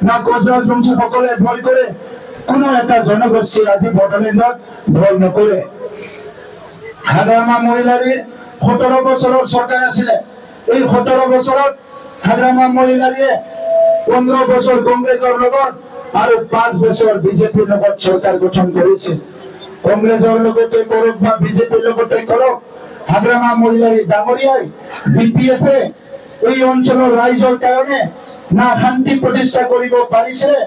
না কোচৰাজ বংশীসকলে ভয় কৰে, কোনো এটা জনগোষ্ঠী আজি বড়োলেণ্ডত ভয় নকৰে। হাগ্ৰামা মহিলাৰীৰ 17 বছৰৰ চৰকাৰ আছিলে। এই 17 বছৰত হাগ্ৰামা মহিলাৰীয়ে 15 বছৰ কংগ্ৰেছৰ লগত আৰু 5 বছৰ বিজেপিৰ লগত চৰকাৰ গঠন কৰিছিল। কংগ্ৰেছৰ লগতে কৰক বা বিজেপিৰ লগতে কৰক, হাগ্ৰামা মহিলাৰী ডাঙৰীয়াই বিপিএফে এই অঞ্চলৰ ৰাইজৰ কাৰণে না শান্তি প্ৰতিষ্ঠা কৰিব পাৰিছিলে,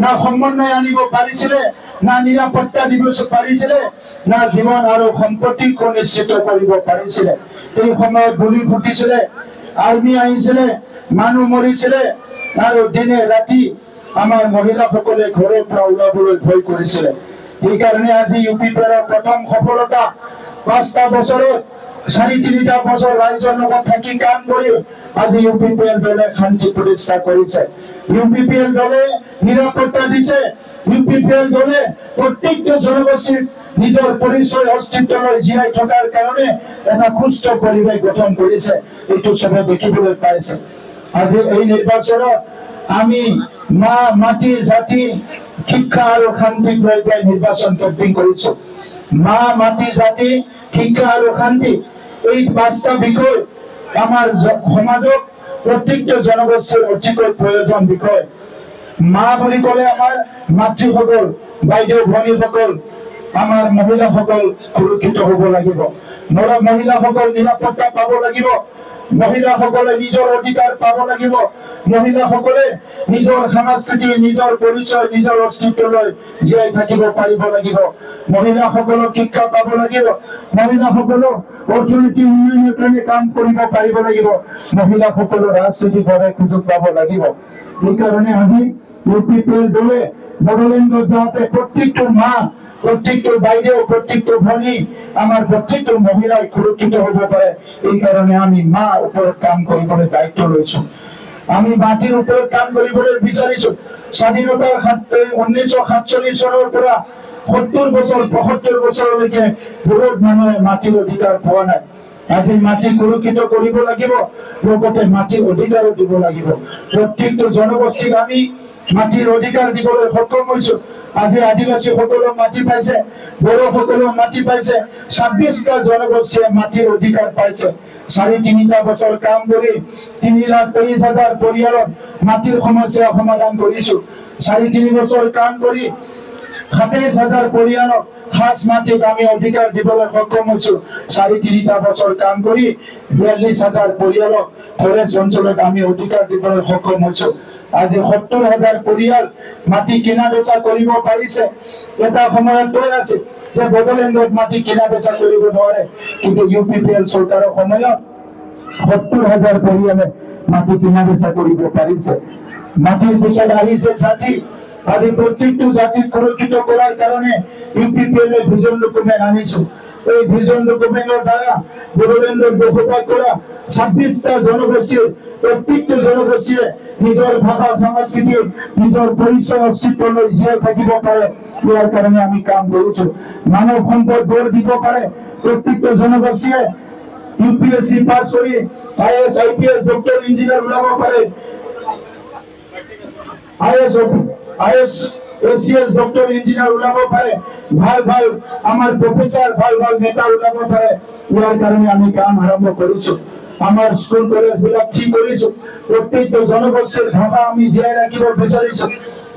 না সমন্বয় আনিব পাৰিছিলে, না নিৰাপত্তা দিব পাৰিছিলে, না জীৱন আৰু সম্পত্তি সুনিশ্চিত কৰিব পাৰিছিলে। এই সময়ত গুলি ফুটিছিলে, আৰ্মি আহিছিলে, মানুহ মৰিছিলে আৰু দিনে ৰাতি আমাৰ মহিলাসকলে ঘৰৰ পৰা ওলাবলৈ ভয় কৰিছিলে। সেইকাৰণে আজি ইউপিপিএলৰ প্ৰথম সফলতা 5টা বছৰত 3.5টা বছৰ ৰাইজৰ লগত থাকি কাম কৰি আজি ইউপিপিএল দলে শান্তি প্ৰতিষ্ঠা কৰিছে। ইউপিপিএল দলে নিৰাপত্তা দিছে। ইউপিপিএল দলে প্ৰত্যেকটো জনগোষ্ঠীৰ নিজৰ পৰিচয় অস্তিত্বলৈ জীয়াই থকাৰ কাৰণে এটা সুস্থ পৰিৱেশ গঠন কৰিছে। এইটো চবে দেখিবলৈ পাইছে। আজি এই নিৰ্বাচনত আমি মা, মাটি, জাতি, শিক্ষা আৰু শান্তিক লৈ পেলাই নিৰ্বাচন কেম্পিং কৰিছো। মা, মাটি, জাতি, শিক্ষা আৰু শান্তি, এই 5টা বিষয় আমাৰ সমাজত প্ৰত্যেকটো জনগোষ্ঠীৰ অতিকৈ প্ৰয়োজন বিষয়। মা বুলি ক'লে আমাৰ মাতৃসকল, বাইদেউ ভনীসকল, আমাৰ মহিলাসকল সুৰক্ষিত হ'ব লাগিব। মহিলাসকল নিৰাপত্তা পাব লাগিব। মহিলাসকলে নিজৰ অধিকাৰ পাব লাগিব। মহিলাসকলে নিজৰ সংস্কৃতি, নিজৰ পৰিচয়, নিজৰ অস্তিত্বলৈ জীয়াই থাকিব পাৰিব লাগিব। মহিলাসকলক শিক্ষা পাব লাগিব। মহিলাসকলক অৰ্থনৈতিক উন্নয়নৰ কাৰণে কাম কৰিব পাৰিব লাগিব। মহিলাসকলৰ ৰাজনৈতিকভাৱে সুযোগ পাব লাগিব। সেইকাৰণে আজি ইউপিপিএল দলে বড়োলেণ্ডত যাওঁতে প্ৰত্যেকটো মা, প্ৰত্যেকটো বাইদেউ, প্ৰত্যেকটো ভনী, আমাৰ প্ৰত্যেকটো মহিলাই সুৰক্ষিত হ'ব পাৰে। এই কাৰণে আমি মাৰ ওপৰত কাম কৰিবলৈ দায়িত্ব লৈছো। আমি মাটিৰ ওপৰত কাম কৰিবলৈ বিচাৰিছো। স্বাধীনতাৰ 1947 চনৰ পৰা 70 বছৰ 75 বছৰলৈকে বহুত মানুহে মাটিৰ অধিকাৰ পোৱা নাই। আজি মাটি সুৰক্ষিত কৰিব লাগিব, লগতে মাটিৰ অধিকাৰো দিব লাগিব। প্ৰত্যেকটো জনগোষ্ঠীক আমি মাটিৰ অধিকাৰ দিবলৈ সক্ষম হৈছো। আজি আদিবাসীসকলক মাটি পাইছে, বড়োসকলক মাটি পাইছে, 26টা জনগোষ্ঠীয়ে মাটিৰ অধিকাৰ পাইছে। 3.5টা বছৰ কাম কৰি 3,23,000 পৰিয়ালত মাটিৰ সমস্যা সমাধান কৰিছো। 3.5 বছৰ কাম কৰি 27,000 পৰিয়ালক সাজ মাটিত আমি অধিকাৰ দিবলৈ সক্ষম হৈছো। 3.5টা বছৰ কাম কৰি 42,000 পৰিয়ালক ফৰেষ্ট অঞ্চলত আমি অধিকাৰ দিবলৈ সক্ষম হৈছো। আজি 70,000 পৰিয়াল মাটি কিনা বেচা কৰিব পাৰিছে। এটা সময়ত কৈ আছে যে বড়োলেণ্ডত মাটি কিনা বেচা কৰিব নোৱাৰে, কিন্তু ইউপিপিএল চৰকাৰৰ সময়ত 70,000 পৰিয়ালে মাটি কিনা বেচা কৰিব পাৰিছে। মাটিৰ পিছত আহিছে জাতি। আজি প্ৰত্যেকটো জাতিক সুৰক্ষিত কৰাৰ কাৰণে ইউপিপিএলে ভিজন ডকুমেণ্ট আনিছো। এই ভিজন ডকুমেণ্টৰ দ্বাৰা বড়োলেণ্ডত বসবাস কৰা 26টা জনগোষ্ঠীৰ প্ৰত্যেকটো জনগোষ্ঠীয়ে নিজৰ ভাষা, সংস্কৃতি, নিজৰ পৰিচয় অস্তিত্বলৈ জীয়াই থাকিব পাৰে। ইয়াৰ কাৰণে আমি কাম কৰিছো। মানৱ সম্পদ গঢ় দিব পাৰে প্ৰত্যেকটো জনগোষ্ঠীয়ে। ইউপিএসসি পাছ কৰি IAS, IPS, ডক্টৰ, ইঞ্জিনিয়াৰ ওলাব পাৰে। IAS, ACS, ডক্টৰ, ইঞ্জিনিয়াৰ ওলাব পাৰে। ভাল ভাল আমাৰ প্ৰফেচাৰ, ভাল ভাল নেতা ওলাব পাৰে। ইয়াৰ কাৰণে আমি কাম আৰম্ভ কৰিছো। আমাৰ স্কুল কলেজ বিলাক ঠিক কৰিছো। প্ৰত্যেকটো জনগোষ্ঠীৰ ভাষা আমি জীয়াই ৰাখিব বিচাৰিছো।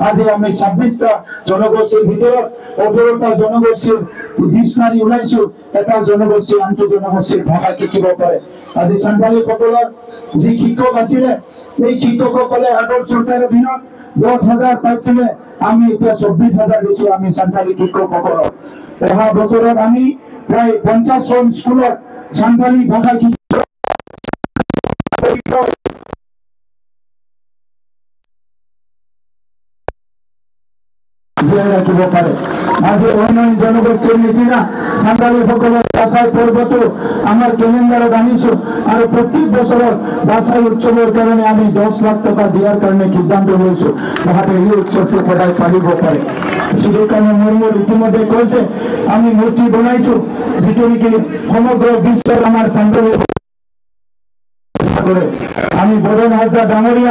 আজি আমি 26টা জনগোষ্ঠীৰ ভিতৰত 18টা জনগোষ্ঠীৰ ডিক্সনাৰী ওলাইছো। এটা জনগোষ্ঠী আনটো জনগোষ্ঠীৰ ভাষা শিকিব পাৰে। আজি সান্থালীসকলৰ যি শিক্ষক আছিলে, এই শিক্ষকসকলে আগৰ চৰকাৰৰ দিনত 10,000 পাইছিলে। আমি এতিয়া 24,000 দিছো আমি সান্থালী শিক্ষকসকলক। অহা বছৰত আমি প্ৰায় 50খন স্কুলত সান্থালী ভাষা জীয়াই ৰাখিব পাৰে। আজি অন্য জনগোষ্ঠীৰ নিচিনা সান্থালীসকলৰ দাসাই পৰ্বটো আমাৰ কেলেণ্ডাৰত আনিছো আৰু প্ৰত্যেক বছৰত দাসাই উৎসৱৰ কাৰণে আমি 10 লাখ টকা দিয়াৰ কাৰণে সিদ্ধান্ত লৈছো, যাতে এই উৎসৱটো সদায় পালিব পাৰে। সেই কাৰণে মোৰ ইতিমধ্যে কৈছে আমি মূৰ্তি বনাইছো, যিটো নেকি সমগ্ৰ বিশ্বত আমাৰ সান্থালী আমি বড়ো হাজৰা ডাঙৰীয়া